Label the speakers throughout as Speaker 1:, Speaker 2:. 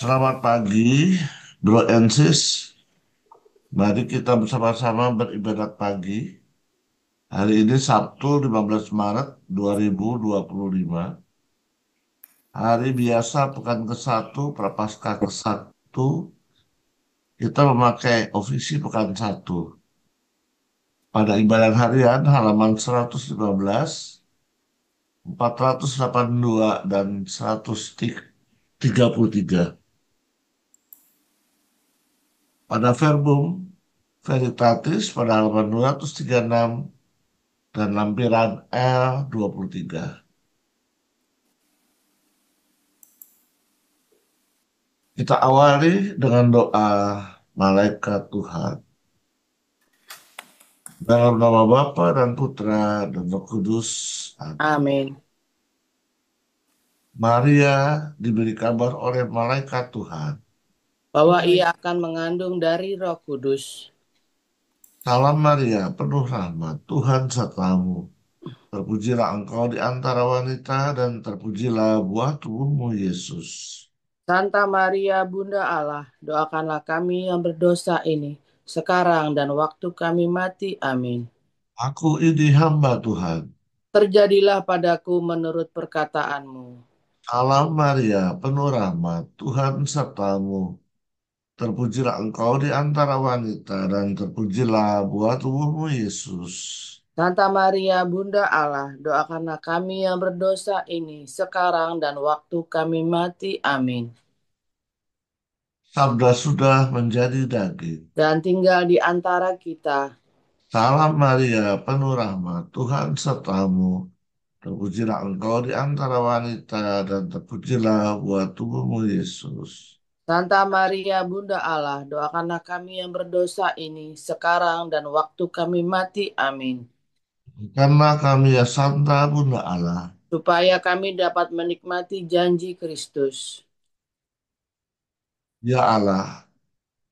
Speaker 1: Selamat pagi, Bro and Sis. Mari kita bersama-sama beribadat pagi. Hari ini Sabtu 15 Maret 2025. Hari biasa pekan ke-1, Prapaskah ke-1. Kita memakai ofisi pekan 1. Pada ibadat harian halaman 115, 482, dan 133. Pada verbum veritatis pada halaman 236 dan lampiran L23. Kita awali dengan doa malaikat Tuhan. Dalam nama Bapa dan Putra dan Roh Kudus. Amin.
Speaker 2: Amin.
Speaker 1: Maria diberi kabar oleh malaikat Tuhan.
Speaker 2: Bahwa ia akan mengandung dari Roh Kudus.
Speaker 1: Salam Maria, penuh rahmat, Tuhan sertamu. Terpujilah engkau di antara wanita dan terpujilah buah tubuhmu Yesus.
Speaker 2: Santa Maria, Bunda Allah, doakanlah kami yang berdosa ini, sekarang dan waktu kami mati. Amin.
Speaker 1: Aku ini hamba Tuhan.
Speaker 2: Terjadilah padaku menurut perkataanmu.
Speaker 1: Salam Maria, penuh rahmat, Tuhan sertamu. Terpujilah engkau di antara wanita dan terpujilah buah tubuhmu Yesus.
Speaker 2: Santa Maria, Bunda Allah, doakanlah kami yang berdosa ini, sekarang dan waktu kami mati. Amin.
Speaker 1: Sabda sudah menjadi daging.
Speaker 2: Dan tinggal di antara kita.
Speaker 1: Salam Maria, penuh rahmat, Tuhan sertamu. Terpujilah engkau di antara wanita dan terpujilah buah tubuhmu Yesus.
Speaker 2: Santa Maria, Bunda Allah, doakanlah kami yang berdosa ini, sekarang dan waktu kami mati. Amin.
Speaker 1: Karena kami ya Santa Bunda Allah,
Speaker 2: Supaya kami dapat menikmati janji Kristus.
Speaker 1: ya Allah,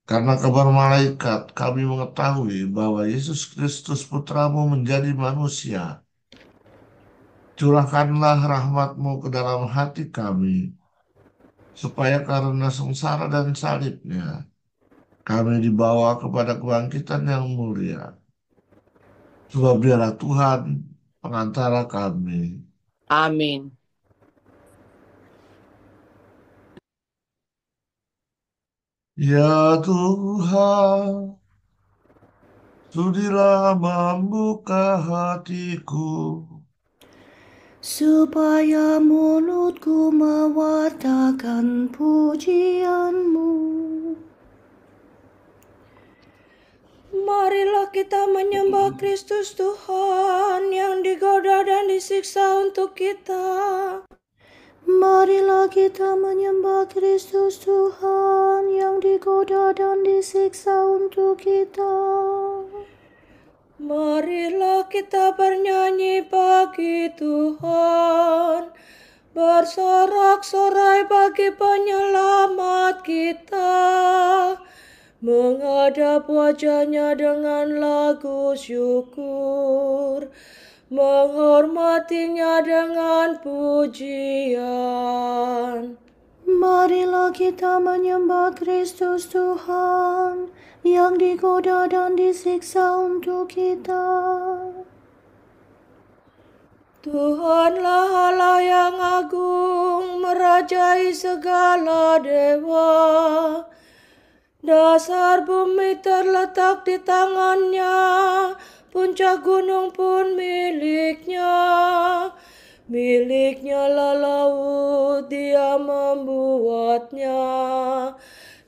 Speaker 1: karena kabar malaikat kami mengetahui bahwa Yesus Kristus putramu menjadi manusia. Curahkanlah rahmatmu ke dalam hati kami, supaya karena sengsara dan salibnya, kami dibawa kepada kebangkitan yang mulia. Sebab dialah Tuhan pengantara kami.
Speaker 2: Amin.
Speaker 1: Ya Tuhan, sudilah membuka hatiku,
Speaker 3: supaya mulutku mewartakan pujianmu. Marilah kita menyembah Kristus Tuhan yang digoda dan disiksa untuk kita. Marilah kita menyembah Kristus Tuhan yang digoda dan disiksa untuk kita. Marilah kita bernyanyi bagi Tuhan, bersorak-sorai bagi penyelamat kita, menghadap wajahnya dengan lagu syukur, menghormatinya dengan pujian. Marilah kita menyembah Kristus Tuhan yang digoda dan disiksa untuk kita. Tuhanlah Allah yang agung, merajai segala dewa. Dasar bumi terletak di tangannya, puncak gunung pun miliknya. Miliknya lah laut, dia membuatnya.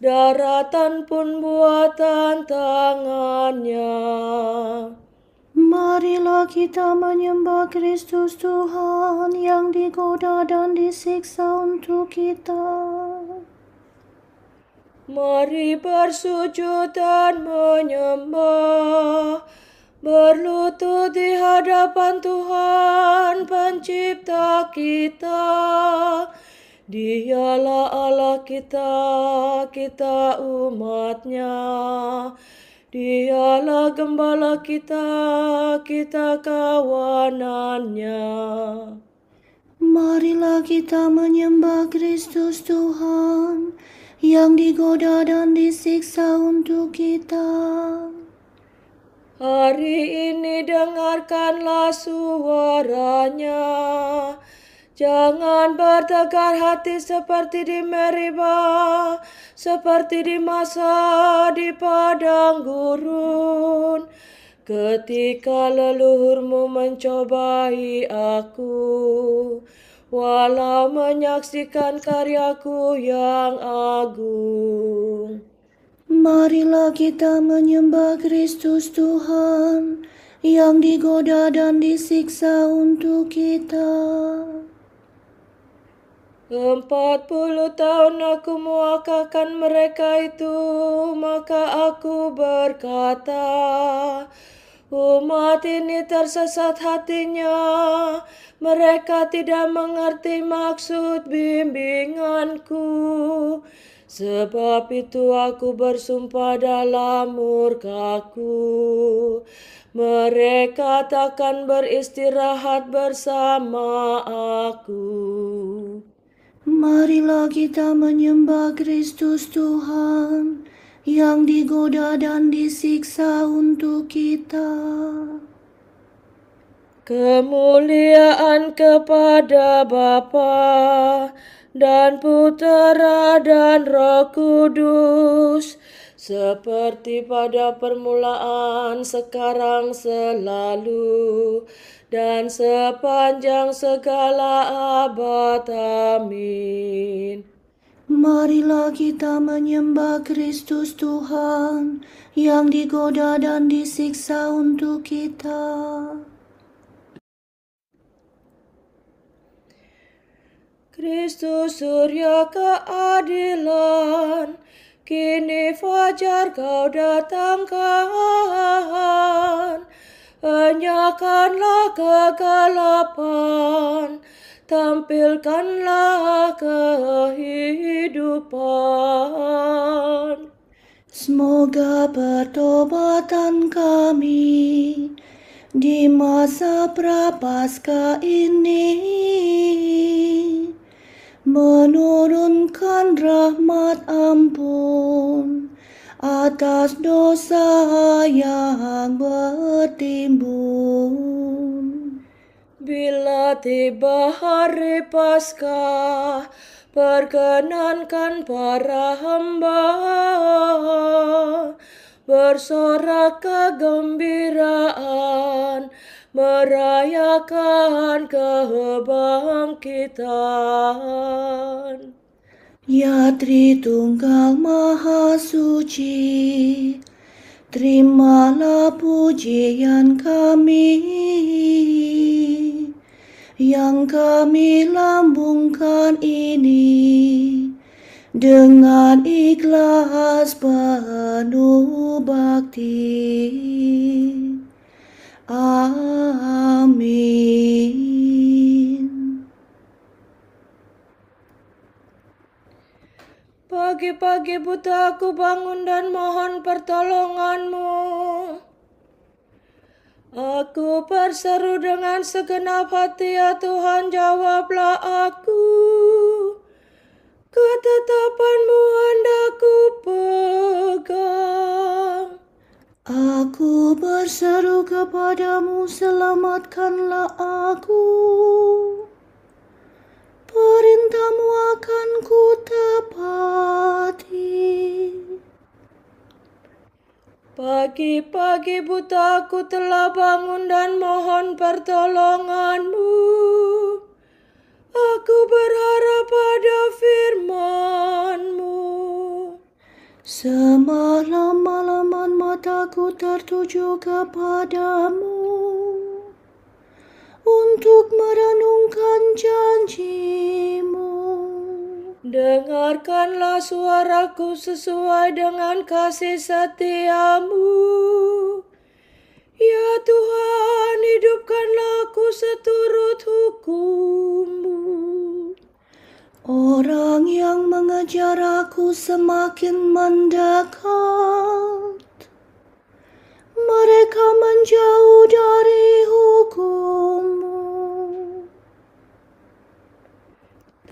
Speaker 3: Daratan pun buatan tangannya. Marilah kita menyembah Kristus Tuhan yang digoda dan disiksa untuk kita. Mari bersujud dan menyembah, berlutut di hadapan Tuhan pencipta kita. Dialah Allah kita, kita umatnya. Dialah gembala kita, kita kawanannya. Marilah kita menyembah Kristus Tuhan yang digoda dan disiksa untuk kita.
Speaker 4: Hari ini dengarkanlah suaranya. Jangan bertegar hati seperti di Meribah, seperti di masa di padang gurun. Ketika leluhurmu mencobai aku, walau menyaksikan karyaku yang agung.
Speaker 3: Marilah kita menyembah Kristus Tuhan yang digoda dan disiksa untuk kita.
Speaker 4: 40 tahun aku muakakan mereka itu, maka aku berkata, umat ini tersesat hatinya, mereka tidak mengerti maksud bimbinganku. Sebab itu aku bersumpah dalam murkaku, mereka takkan beristirahat bersama aku.
Speaker 3: Marilah kita menyembah Kristus Tuhan yang digoda dan disiksa untuk kita.
Speaker 4: Kemuliaan kepada Bapa dan Putera dan Roh Kudus, seperti pada permulaan, sekarang, selalu, dan sepanjang segala abad. Amin.
Speaker 3: Marilah kita menyembah Kristus Tuhan yang digoda dan disiksa untuk kita.
Speaker 4: Kristus surya keadilan, kini fajar kau datangkan. Enyahkanlah kegelapan, tampilkanlah kehidupan.
Speaker 3: Semoga pertobatan kami di masa prapaskah ini menurunkan rahmat ampun atas dosa yang bertimbun.
Speaker 4: Bila tiba hari Paskah, perkenankan para hamba bersorak kegembiraan, merayakan kebangkitan.
Speaker 3: Ya Tritunggal Maha Suci, terimalah pujian kami yang kami lambungkan ini dengan ikhlas penuh bakti. Amin.
Speaker 4: Pagi-pagi buta aku bangun dan mohon pertolonganmu. Aku berseru dengan segenap hati, ya Tuhan, jawablah aku. Ketetapanmu hendak ku pegang.
Speaker 3: Aku berseru kepadamu, selamatkanlah aku. Perintahmu akan ku tepati.
Speaker 4: Pagi-pagi buta aku telah bangun dan mohon pertolonganmu. Aku berharap pada firman-Mu.
Speaker 3: Semalam-malaman mataku tertuju kepadamu untuk merenungkan janji-Mu.
Speaker 4: Dengarkanlah suaraku sesuai dengan kasih setia-Mu. Ya Tuhan, hidupkanlah aku seturut hukum-Mu.
Speaker 3: Orang yang mengejar aku semakin mendekat. Mereka menjauh dari hukum-Mu.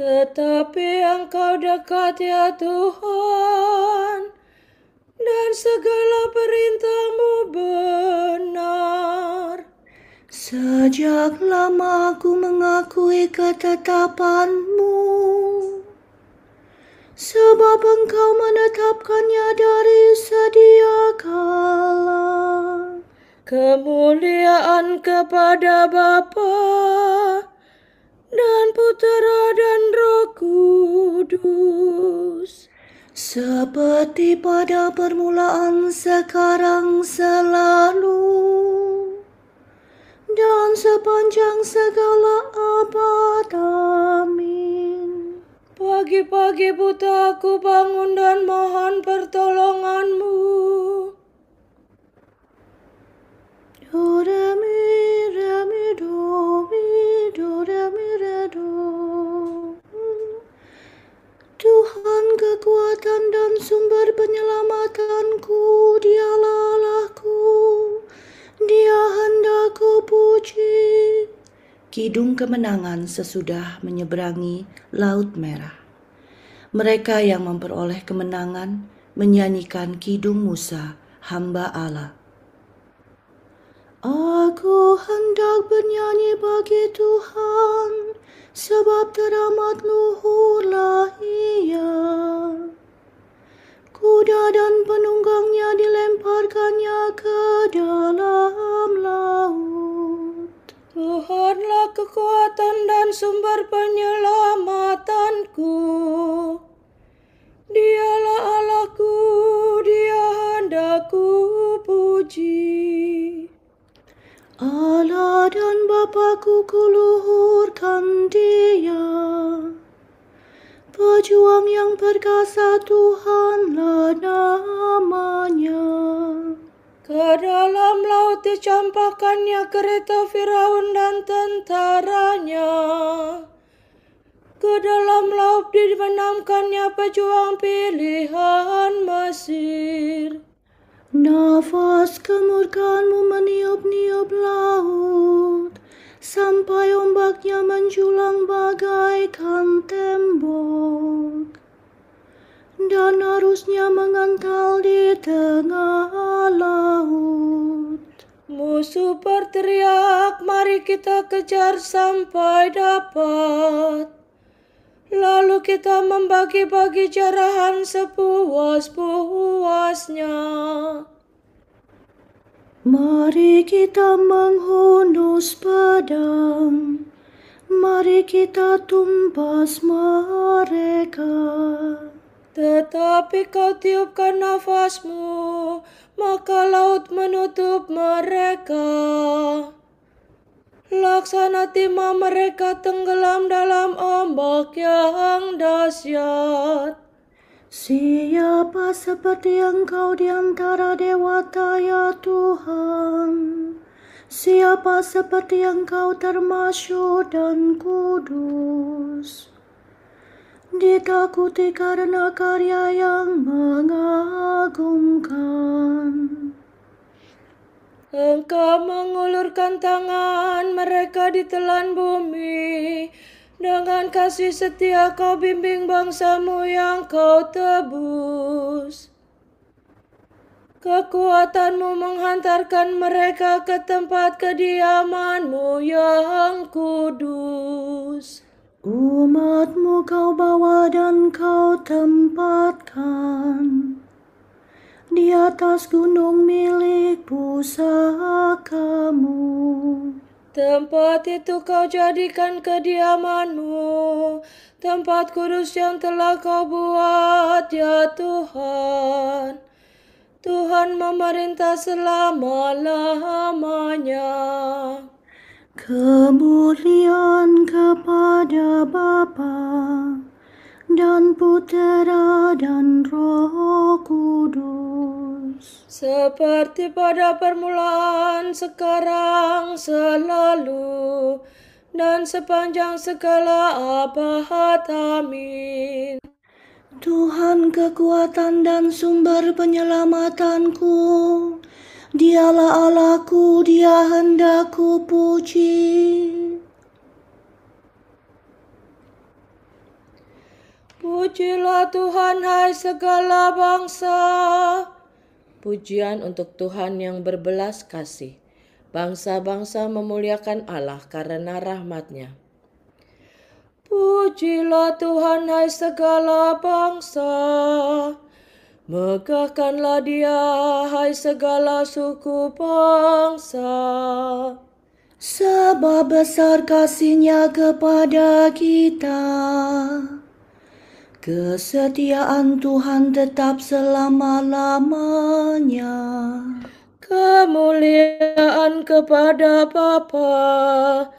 Speaker 4: Tetapi Engkau dekat ya Tuhan, dan segala perintah-Mu benar.
Speaker 3: Sejak lama aku mengakui ketetapan-Mu, sebab Engkau menetapkannya dari sedia kala.
Speaker 4: Kemuliaan kepada Bapa dan Putera dan Roh Kudus,
Speaker 3: Seperti pada permulaan, sekarang, selalu, dan sepanjang segala abad. Amin.
Speaker 4: pagi-pagi buta aku bangun dan mohon pertolongan-Mu.
Speaker 3: Do, re, mi, do, re, mi, re, do. Tuhan kekuatan dan sumber penyelamatanku, Dialah Allahku, Dia hendak ku puji. Kidung kemenangan sesudah menyeberangi Laut Merah. Mereka yang memperoleh kemenangan menyanyikan kidung Musa, hamba Allah. Aku hendak bernyanyi bagi Tuhan, sebab teramat luhurlah Ia. Kuda dan penunggangnya dilemparkannya ke dalam laut.
Speaker 4: Tuhanlah kekuatan dan sumber penyelamatanku. Dialah Allahku, Dia hendak ku puji.
Speaker 3: Allah dan Bapa-Ku kuluhurkan Dia. Pejuang yang perkasa, Tuhanlah namanya.
Speaker 4: Ke dalam laut dicampakkannya kereta Firaun dan tentaranya. Ke dalam laut dibenamkannya pejuang pilihan Mesir.
Speaker 3: Nafas kemurkaan-Mu meniup-niup laut, sampai ombaknya menjulang bagaikan tembok, dan arusnya mengantal di tengah laut.
Speaker 4: Musuh berteriak, mari kita kejar sampai dapat. Lalu kita membagi-bagi jarahan sepuas-puasnya.
Speaker 3: Mari kita menghunus pedang, mari kita tumpas mereka.
Speaker 4: Tetapi kau tiupkan nafas-Mu, maka laut menutup mereka. Laksana timah mereka tenggelam dalam ombak yang dahsyat.
Speaker 3: Siapa seperti Engkau di antara dewata, ya Tuhan? Siapa seperti Engkau termasyhur dan kudus, ditakuti karena karya yang mengagumkan.
Speaker 4: Engkau mengulurkan tangan, mereka ditelan bumi. Dengan kasih setia Kau bimbing bangsa-Mu yang Kau tebus. Kekuatan-Mu menghantarkan mereka ke tempat kediaman-Mu yang kudus.
Speaker 3: Umat-Mu Kau bawa dan Kau tempatkan di atas gunung milik pusaka-Mu.
Speaker 4: Tempat itu Kau jadikan kediaman-Mu, tempat kudus yang telah Kau buat, ya Tuhan. Tuhan memerintah selama-lamanya.
Speaker 3: Kemuliaan kepada Bapa dan Putera dan Roh Kudus,
Speaker 4: Seperti pada permulaan, sekarang, selalu, dan sepanjang segala abad. Amin.
Speaker 3: Tuhan kekuatan dan sumber penyelamatanku, Dialah Allahku, Dia hendak ku puji.
Speaker 4: Pujilah Tuhan, hai segala bangsa. Pujian untuk Tuhan yang berbelas kasih. Bangsa-bangsa memuliakan Allah karena rahmat-Nya. Pujilah Tuhan, hai segala bangsa. Megahkanlah Dia, hai segala suku bangsa.
Speaker 3: Sebab besar kasih-Nya kepada kita. Kesetiaan Tuhan tetap selama-lamanya.
Speaker 4: Kemuliaan kepada Bapa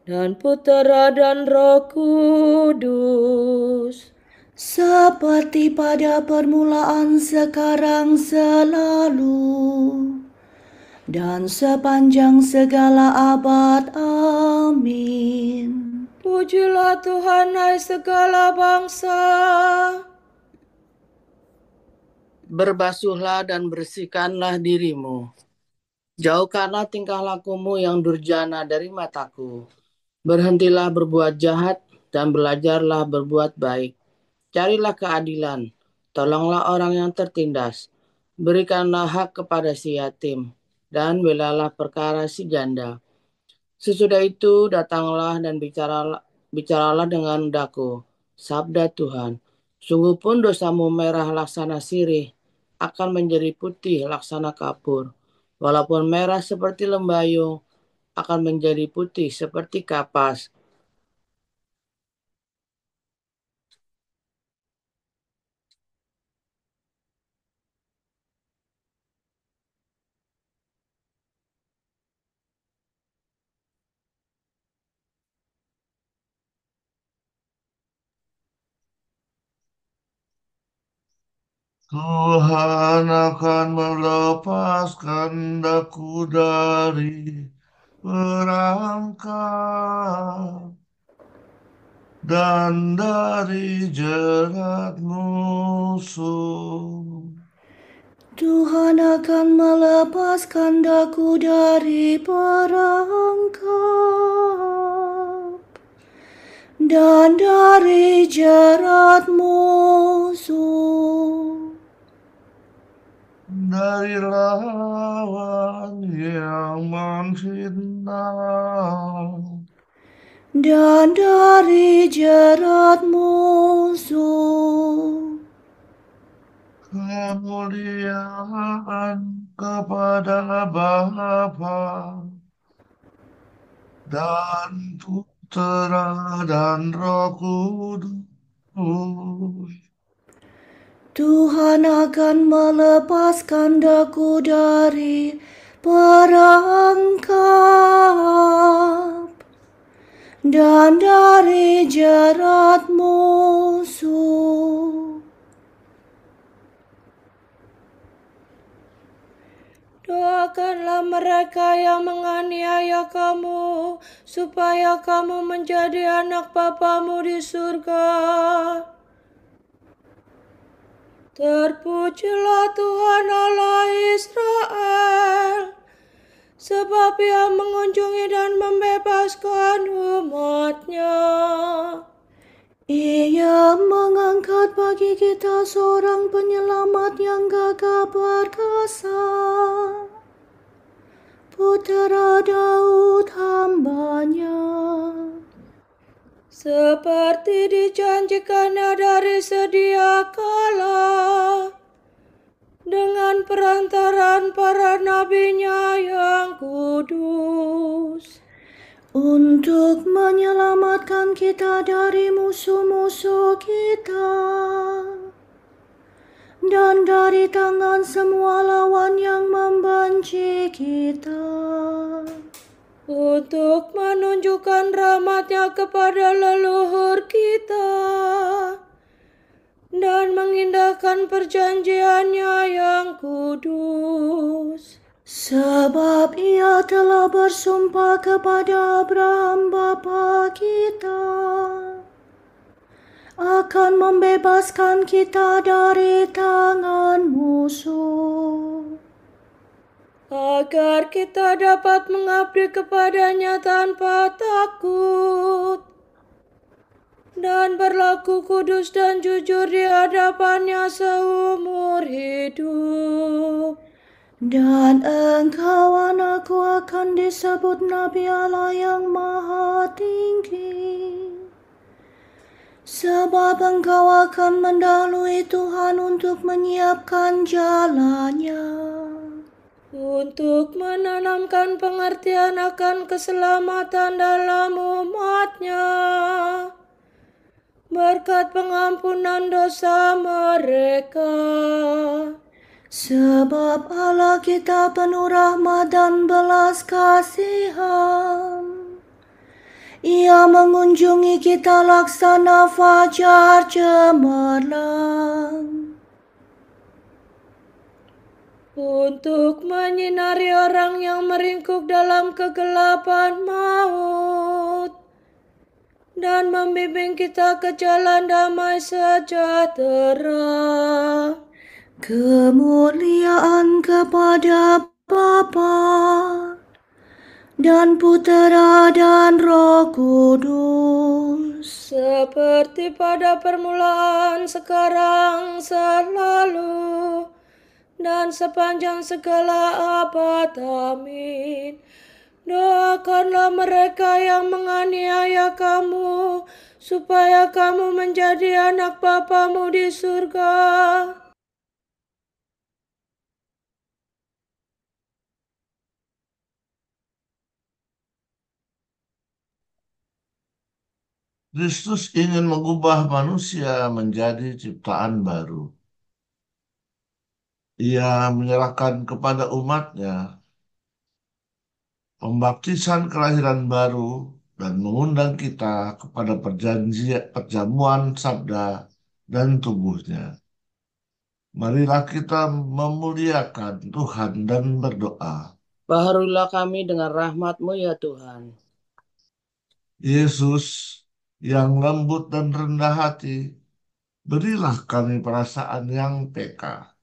Speaker 4: dan Putera dan Roh Kudus.
Speaker 3: Seperti pada permulaan, sekarang, selalu, dan sepanjang segala abad. Amin.
Speaker 4: Pujilah Tuhan, hai segala bangsa.
Speaker 2: Berbasuhlah dan bersihkanlah dirimu. Jauhkanlah tingkah lakumu yang durjana dari mataku. Berhentilah berbuat jahat dan belajarlah berbuat baik. Carilah keadilan, tolonglah orang yang tertindas. Berikanlah hak kepada si yatim, dan belalah perkara si janda. Sesudah itu datanglah dan bicaralah dengan daku, sabda Tuhan. Sungguh pun dosamu merah laksana sirih, akan menjadi putih laksana kapur. Walaupun merah seperti lembayung, akan menjadi putih seperti kapas.
Speaker 1: Tuhan akan melepaskan daku dari perangkap dan dari jerat musuh.
Speaker 3: Tuhan akan melepaskan daku dari perangkap dan dari jerat musuh.
Speaker 1: Dari lawan yang menfitnah
Speaker 3: Dan dari jerat musuh.
Speaker 1: Kemuliaan kepada Bapa dan Putera dan Roh Kudus.
Speaker 3: Tuhan akan melepaskan daku dari perangkap dan dari jerat musuh.
Speaker 4: Doakanlah mereka yang menganiaya kamu, supaya kamu menjadi anak Bapamu di surga. Terpujilah Tuhan Allah Israel, sebab Ia mengunjungi dan membebaskan umat-Nya.
Speaker 3: Ia mengangkat bagi kita seorang penyelamat yang gagah perkasa, Putera Daud hamba-Nya.
Speaker 4: Seperti dijanjikannya dari sedia kala, dengan perantaraan para nabi-Nya yang kudus,
Speaker 3: Untuk menyelamatkan kita dari musuh-musuh kita dan dari tangan semua lawan yang membenci kita,
Speaker 4: untuk menunjukkan rahmat-Nya kepada leluhur kita dan mengindahkan perjanjian-Nya yang kudus.
Speaker 3: sebab Ia telah bersumpah kepada Abraham bapa kita akan membebaskan kita dari tangan musuh,
Speaker 4: agar kita dapat mengabdi kepada-Nya tanpa takut. dan berlaku kudus dan jujur di hadapannya seumur hidup.
Speaker 3: Dan engkau anakku akan disebut Nabi Allah yang Maha Tinggi. Sebab engkau akan mendahului Tuhan untuk menyiapkan jalannya,
Speaker 4: untuk menanamkan pengertian akan keselamatan dalam umatnya, berkat pengampunan dosa mereka.
Speaker 3: Sebab Allah kita penuh rahmat dan belas kasihan. Ia mengunjungi kita laksana fajar cemerlang,
Speaker 4: untuk menyinari orang yang meringkuk dalam kegelapan maut, dan membimbing kita ke jalan damai sejahtera.
Speaker 3: Kemuliaan kepada Bapa dan Putera dan Roh Kudus,
Speaker 4: seperti pada permulaan, sekarang, selalu, dan sepanjang segala abad. Amin. Doakanlah mereka yang menganiaya kamu, supaya kamu menjadi anak Bapamu di surga.
Speaker 1: Kristus ingin mengubah manusia menjadi ciptaan baru. Ia menyerahkan kepada umatnya pembaptisan kelahiran baru dan mengundang kita kepada perjamuan sabda dan tubuhnya. Marilah kita memuliakan Tuhan dan berdoa.
Speaker 2: Baharulah kami dengan rahmat-Mu ya Tuhan.
Speaker 1: Yesus yang lembut dan rendah hati, berilah kami perasaan yang peka,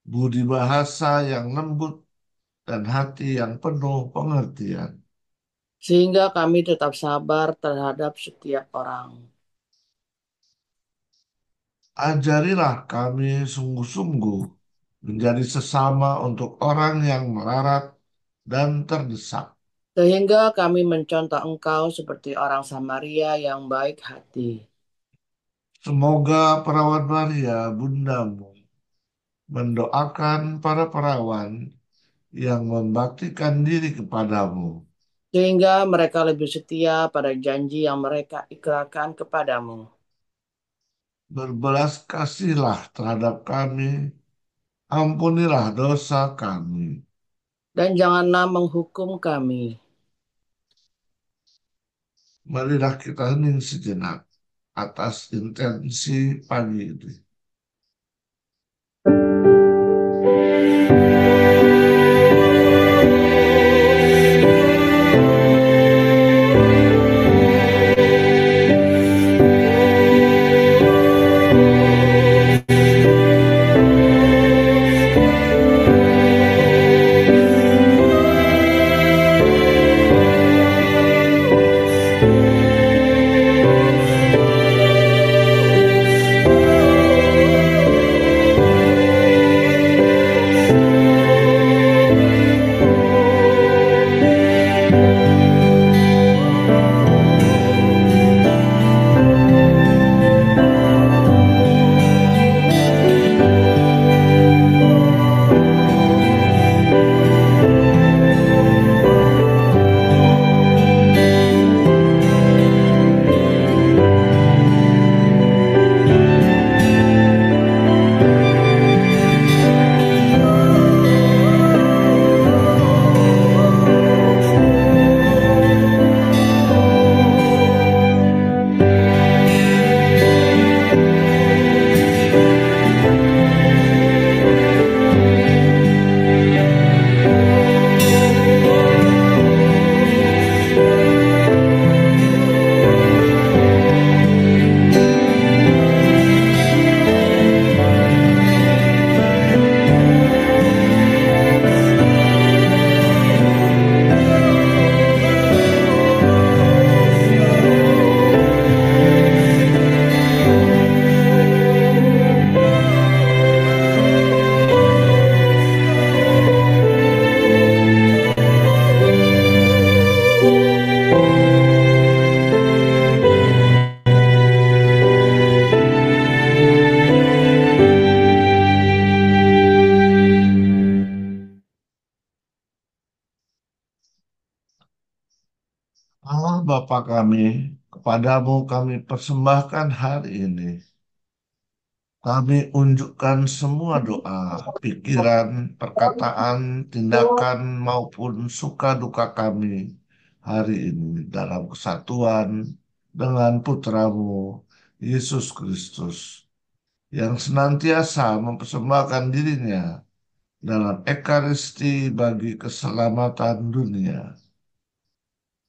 Speaker 1: budi bahasa yang lembut, dan hati yang penuh pengertian.
Speaker 2: Sehingga kami tetap sabar terhadap setiap orang.
Speaker 1: Ajarilah kami sungguh-sungguh menjadi sesama untuk orang yang melarat dan terdesak.
Speaker 2: Sehingga kami mencontoh Engkau seperti orang Samaria yang baik hati.
Speaker 1: Semoga perawat Maria, bundamu, mendoakan para perawan yang membaktikan diri kepadamu,
Speaker 2: Sehingga mereka lebih setia pada janji yang mereka ikrarkan kepadamu.
Speaker 1: berbelas kasihlah terhadap kami, ampunilah dosa kami.
Speaker 2: Dan janganlah menghukum kami.
Speaker 1: Marilah kita hening sejenak atas intensi pagi ini. Allah Bapa kami, kepadamu kami persembahkan hari ini. Kami unjukkan semua doa, pikiran, perkataan, tindakan, maupun suka duka kami hari ini dalam kesatuan dengan Putramu, Yesus Kristus, yang senantiasa mempersembahkan dirinya dalam Ekaristi bagi keselamatan dunia.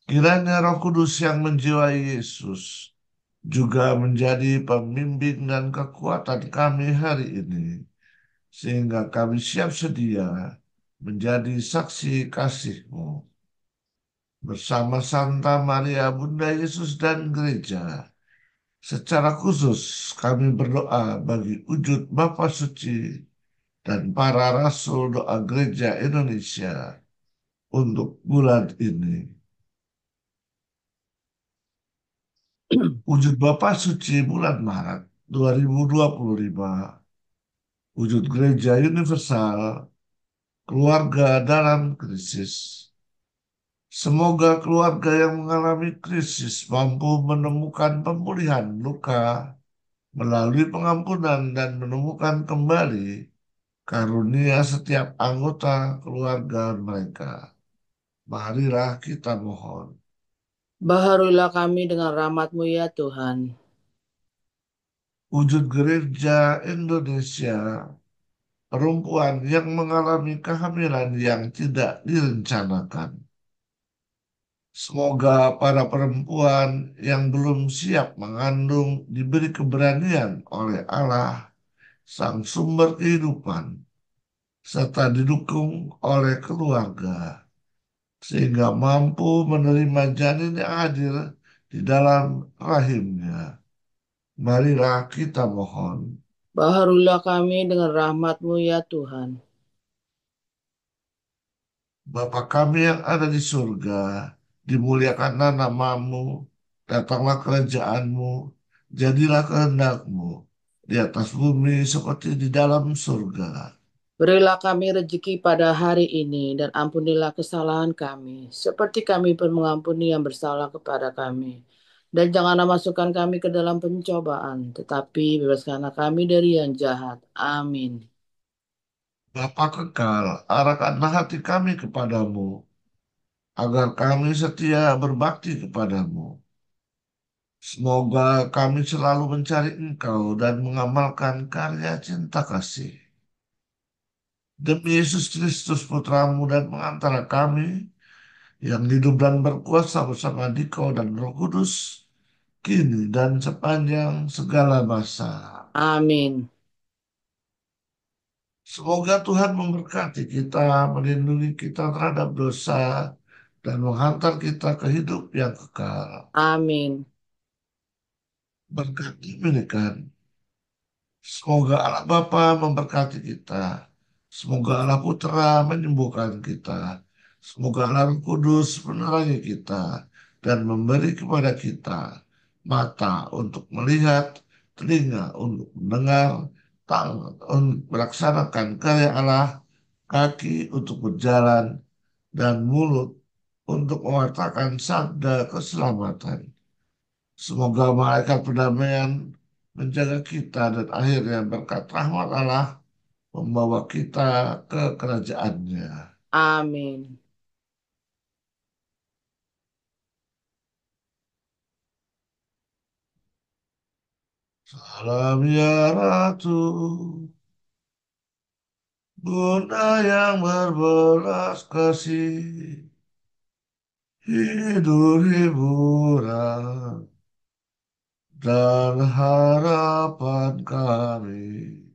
Speaker 1: Kiranya Roh Kudus yang menjiwai Yesus juga menjadi pembimbing dan kekuatan kami hari ini, sehingga kami siap sedia menjadi saksi kasih-Mu. Bersama Santa Maria Bunda Yesus dan Gereja, secara khusus kami berdoa bagi wujud Bapa Suci dan para Rasul Doa Gereja Indonesia untuk bulan ini. Wujud Bapa Suci bulan Maret 2025, wujud Gereja Universal, keluarga dalam krisis. Semoga keluarga yang mengalami krisis mampu menemukan pemulihan luka melalui pengampunan dan menemukan kembali karunia setiap anggota keluarga mereka. Marilah kita mohon.
Speaker 2: Baharuilah kami dengan rahmat-Mu ya Tuhan.
Speaker 1: Wujud Gereja Indonesia, perempuan yang mengalami kehamilan yang tidak direncanakan. Semoga para perempuan yang belum siap mengandung diberi keberanian oleh Allah, Sang Sumber Kehidupan, serta didukung oleh keluarga, sehingga mampu menerima janin yang hadir di dalam rahimnya. Marilah kita mohon.
Speaker 2: Baharuilah kami dengan rahmat-Mu ya Tuhan.
Speaker 1: Bapa kami yang ada di surga, dimuliakanlah namamu, datanglah kerajaanmu, jadilah kehendak-Mu di atas bumi seperti di dalam surga.
Speaker 2: Berilah kami rezeki pada hari ini dan ampunilah kesalahan kami, seperti kami pun mengampuni yang bersalah kepada kami. Dan janganlah masukkan kami ke dalam pencobaan, tetapi bebaskanlah kami dari yang jahat. Amin.
Speaker 1: Bapa kekal, arahkanlah hati kami kepadamu, agar kami setia berbakti kepadamu. Semoga kami selalu mencari Engkau dan mengamalkan karya cinta kasih. Demi Yesus Kristus Putramu dan pengantara kami, yang hidup dan berkuasa bersama Dikau dan Roh Kudus, kini dan sepanjang segala masa.
Speaker 2: Amin.
Speaker 1: Semoga Tuhan memberkati kita, melindungi kita terhadap dosa, dan menghantar kita ke hidup yang kekal.
Speaker 2: Amin.
Speaker 1: Berkat diberikan. Semoga Allah Bapa memberkati kita. Semoga Allah Putra menyembuhkan kita. Semoga Allah Roh Kudus menerangi kita dan memberi kepada kita mata untuk melihat, telinga untuk mendengar, tangan untuk melaksanakan karya Allah, kaki untuk berjalan, dan mulut untuk mengatakan sabda keselamatan. Semoga malaikat perdamaian menjaga kita dan akhirnya berkat rahmat Allah membawa kita ke kerajaannya.
Speaker 2: Amin.
Speaker 1: Salam ya Ratu, Bunda yang berbelas kasih, hidup hiburan dan harapan kami.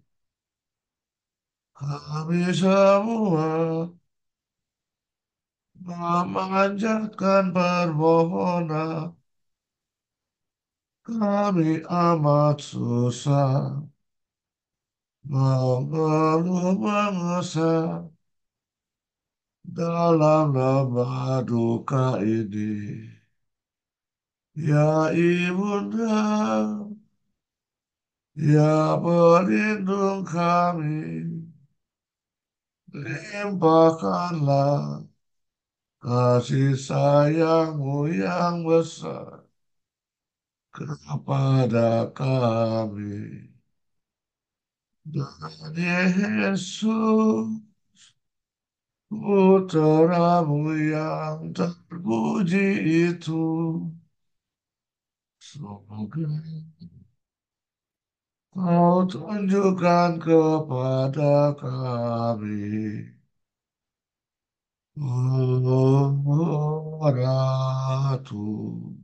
Speaker 1: Kami semua memanjatkan permohonan. Kami amat susah, mengeluh mengesah dalam lembah duka ini. Ya Ibunda, ya pelindung kami, limpahkanlah kasih sayangmu yang besar kepada kami. Dan Yesus, putramu yang terpuji itu, semoga kau tunjukkan kepada kami. Oh, Ratu.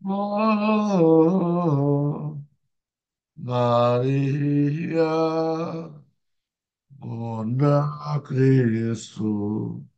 Speaker 1: Oh, Maria, Bunda Kristus.